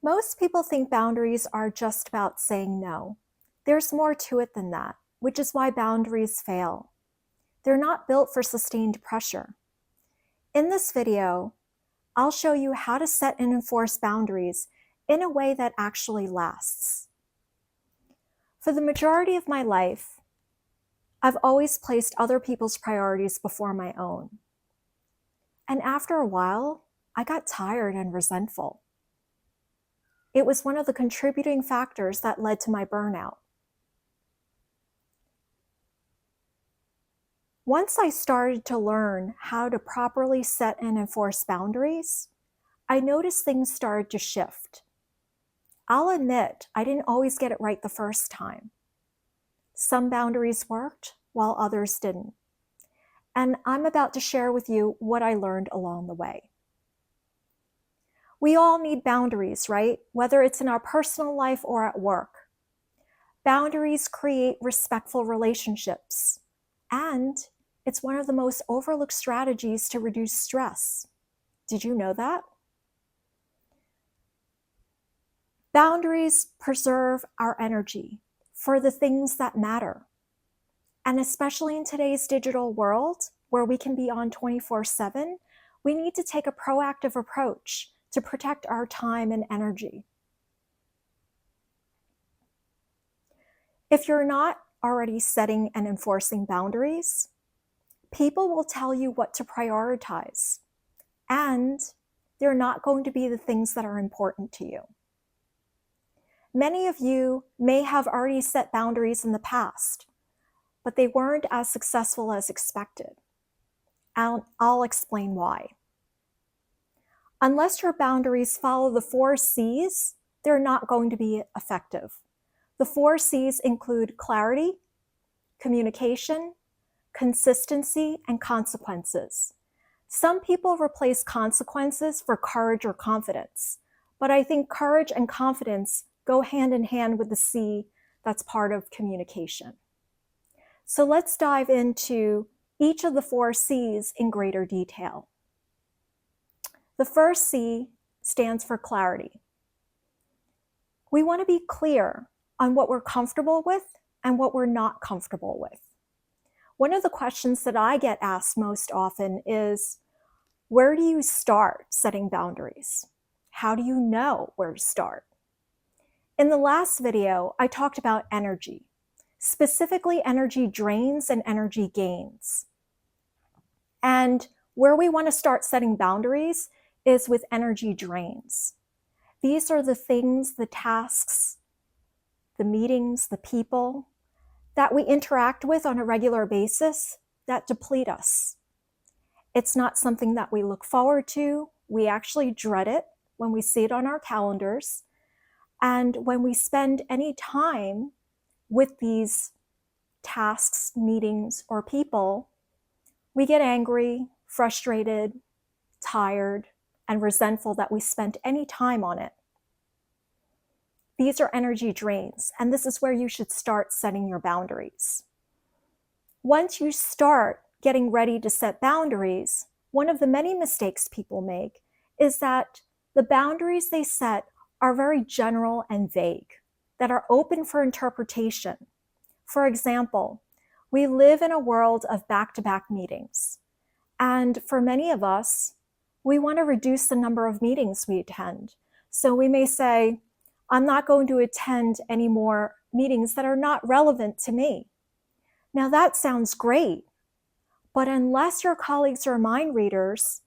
Most people think boundaries are just about saying no. There's more to it than that, which is why boundaries fail. They're not built for sustained pressure. In this video, I'll show you how to set and enforce boundaries in a way that actually lasts. For the majority of my life, I've always placed other people's priorities before my own. And after a while, I got tired and resentful. It was one of the contributing factors that led to my burnout. Once I started to learn how to properly set and enforce boundaries, I noticed things started to shift. I'll admit, I didn't always get it right the first time. Some boundaries worked, while others didn't. And I'm about to share with you what I learned along the way. We all need boundaries, right? Whether it's in our personal life or at work. Boundaries create respectful relationships, and it's one of the most overlooked strategies to reduce stress. Did you know that? Boundaries preserve our energy for the things that matter. And especially in today's digital world, where we can be on 24/7, we need to take a proactive approach to protect our time and energy. If you're not already setting and enforcing boundaries, people will tell you what to prioritize, and they're not going to be the things that are important to you. Many of you may have already set boundaries in the past, but they weren't as successful as expected. I'll explain why. Unless your boundaries follow the 4 C's, they're not going to be effective. The 4 C's include clarity, communication, consistency, and consequences. Some people replace consequences for courage or confidence, but I think courage and confidence go hand in hand with the C that's part of communication. So let's dive into each of the 4 C's in greater detail. The first C stands for clarity. We want to be clear on what we're comfortable with and what we're not comfortable with. One of the questions that I get asked most often is, where do you start setting boundaries? How do you know where to start? In the last video, I talked about energy, specifically energy drains and energy gains. And where we want to start setting boundaries is with energy drains. These are the things, the tasks, the meetings, the people that we interact with on a regular basis that deplete us. It's not something that we look forward to. We actually dread it when we see it on our calendars. And when we spend any time with these tasks, meetings, or people, we get angry, frustrated, tired, and resentful that we spent any time on it. These are energy drains, and this is where you should start setting your boundaries. Once you start getting ready to set boundaries, one of the many mistakes people make is that the boundaries they set are very general and vague, that are open for interpretation. For example, we live in a world of back-to-back meetings, and for many of us, we want to reduce the number of meetings we attend. So we may say, I'm not going to attend any more meetings that are not relevant to me. Now that sounds great, but unless your colleagues are mind readers,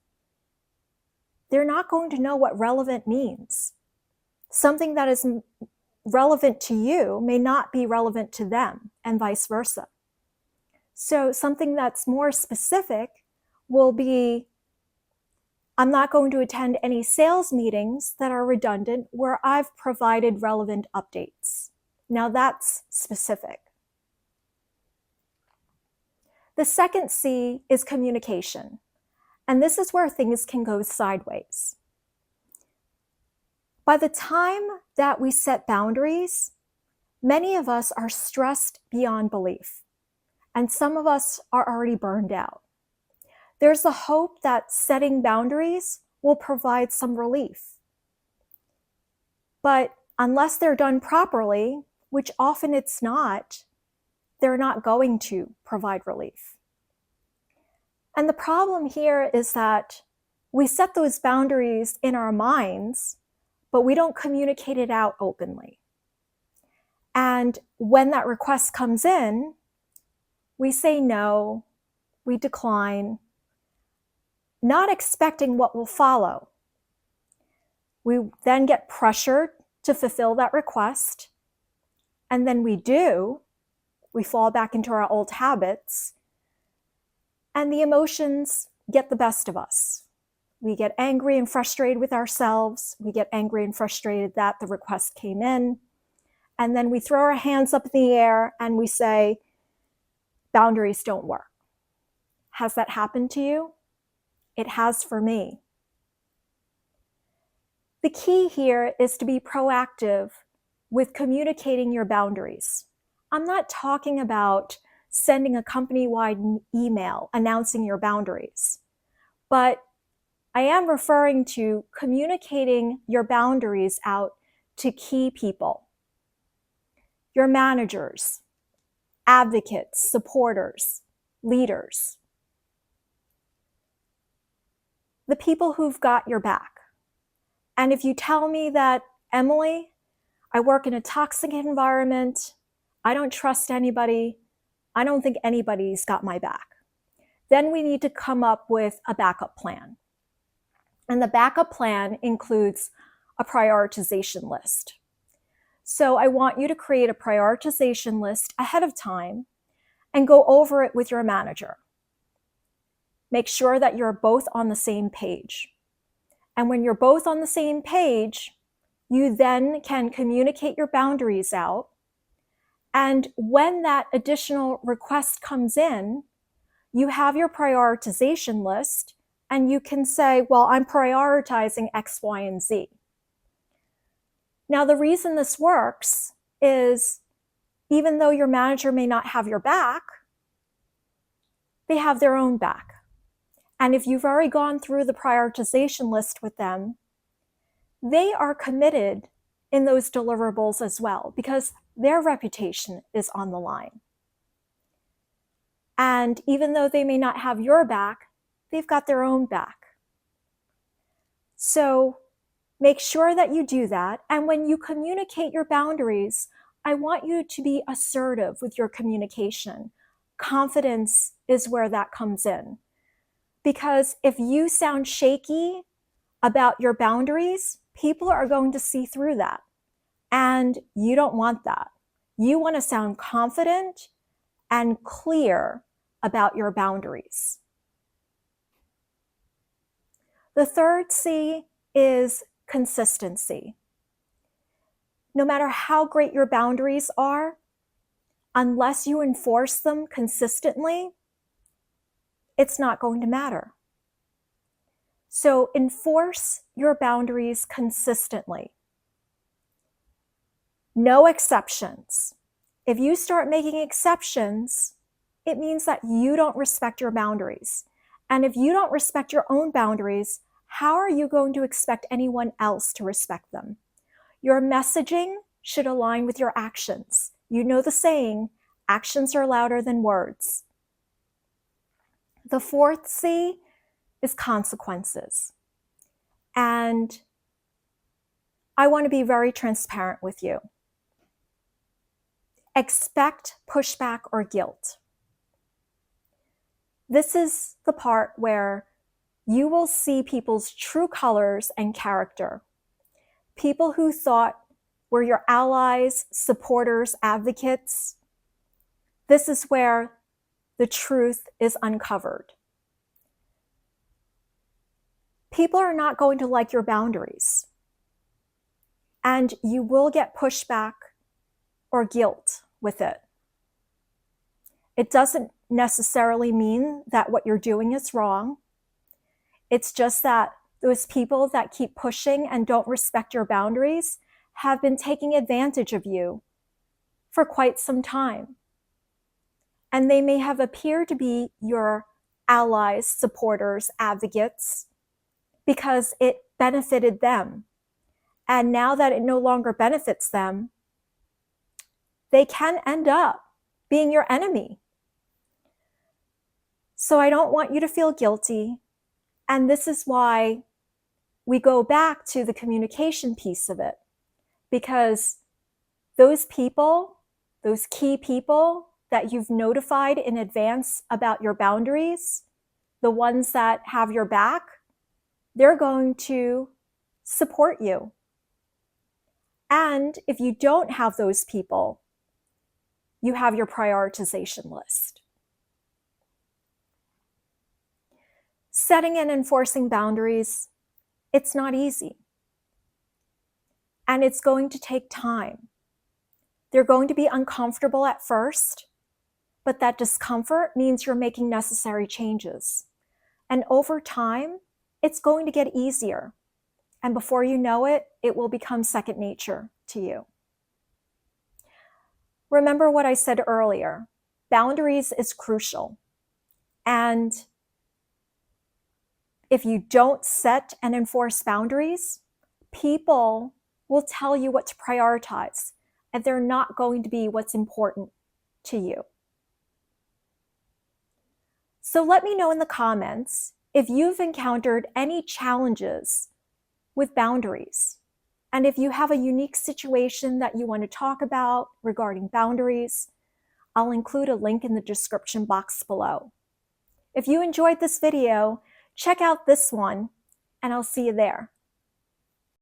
they're not going to know what relevant means. Something that is relevant to you may not be relevant to them, and vice versa. So something that's more specific will be, I'm not going to attend any sales meetings that are redundant where I've provided relevant updates. Now that's specific. The second C is communication, and this is where things can go sideways. By the time that we set boundaries, many of us are stressed beyond belief, and some of us are already burned out. There's a hope that setting boundaries will provide some relief. But unless they're done properly, which often it's not, they're not going to provide relief. And the problem here is that we set those boundaries in our minds, but we don't communicate it out openly. And when that request comes in, we say no, we decline, not expecting what will follow. We then get pressured to fulfill that request, and then we fall back into our old habits, and the emotions get the best of us. We get angry and frustrated with ourselves. We get angry and frustrated that the request came in. And then we throw our hands up in the air and we say, boundaries don't work. Has that happened to you? It has for me. The key here is to be proactive with communicating your boundaries. I'm not talking about sending a company-wide email announcing your boundaries, but I am referring to communicating your boundaries out to key people, your managers, advocates, supporters, leaders, the people who've got your back. And if you tell me that, Emily, I work in a toxic environment, I don't trust anybody, I don't think anybody's got my back, then we need to come up with a backup plan. And the backup plan includes a prioritization list. So I want you to create a prioritization list ahead of time and go over it with your manager. Make sure that you're both on the same page. And when you're both on the same page, you then can communicate your boundaries out. And when that additional request comes in, you have your prioritization list and you can say, well, I'm prioritizing X, Y, and Z. Now, the reason this works is even though your manager may not have your back, they have their own back. And if you've already gone through the prioritization list with them, they are committed in those deliverables as well because their reputation is on the line. And even though they may not have your back, they've got their own back. So make sure that you do that. And when you communicate your boundaries, I want you to be assertive with your communication. Confidence is where that comes in. Because if you sound shaky about your boundaries, people are going to see through that. And you don't want that. You want to sound confident and clear about your boundaries. The third C is consistency. No matter how great your boundaries are, unless you enforce them consistently, it's not going to matter. So enforce your boundaries consistently. No exceptions. If you start making exceptions, it means that you don't respect your boundaries. And if you don't respect your own boundaries, how are you going to expect anyone else to respect them? Your messaging should align with your actions. You know the saying, actions are louder than words. The fourth C is consequences. And I want to be very transparent with you. Expect pushback or guilt. This is the part where you will see people's true colors and character. People who thought were your allies, supporters, advocates. This is where the truth is uncovered. People are not going to like your boundaries. And you will get pushback or guilt with it. It doesn't necessarily mean that what you're doing is wrong. It's just that those people that keep pushing and don't respect your boundaries have been taking advantage of you for quite some time. And they may have appeared to be your allies, supporters, advocates, because it benefited them. And now that it no longer benefits them, they can end up being your enemy. So I don't want you to feel guilty. And this is why we go back to the communication piece of it, because those people, those key people that you've notified in advance about your boundaries, the ones that have your back, they're going to support you. And if you don't have those people, you have your prioritization list. Setting and enforcing boundaries, it's not easy. And it's going to take time. They're going to be uncomfortable at first, but that discomfort means you're making necessary changes. And over time, it's going to get easier. And before you know it, it will become second nature to you. Remember what I said earlier, boundaries is crucial. And if you don't set and enforce boundaries, people will tell you what to prioritize, and they're not going to be what's important to you. So let me know in the comments if you've encountered any challenges with boundaries, and if you have a unique situation that you want to talk about regarding boundaries. I'll include a link in the description box below. If you enjoyed this video, check out this one, and I'll see you there.